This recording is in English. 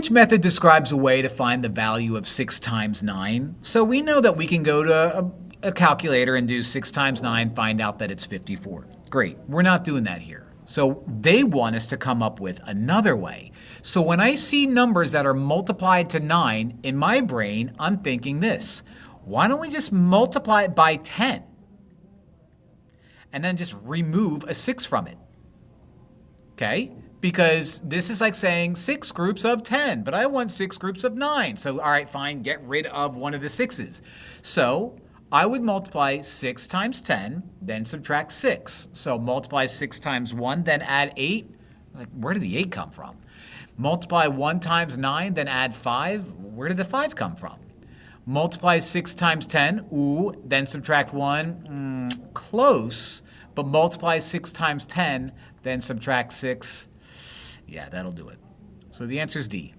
Which method describes a way to find the value of 6 times 9? So we know that we can go to a calculator and do 6 times 9, find out that it's 54. Great. We're not doing that here. So they want us to come up with another way. So when I see numbers that are multiplied to 9, in my brain, I'm thinking this. Why don't we just multiply it by 10? And then just remove a 6 from it. Okay? Because this is like saying 6 groups of 10, but I want 6 groups of 9. So, all right, fine, get rid of one of the 6s. So I would multiply 6 times 10, then subtract 6. So multiply 6 times 1, then add 8. Like, where did the 8 come from? Multiply 1 times 9, then add 5. Where did the 5 come from? Multiply 6 times 10, ooh, then subtract 1. Close, but multiply 6 times 10, then subtract 6. Yeah, that'll do it. So the answer is D.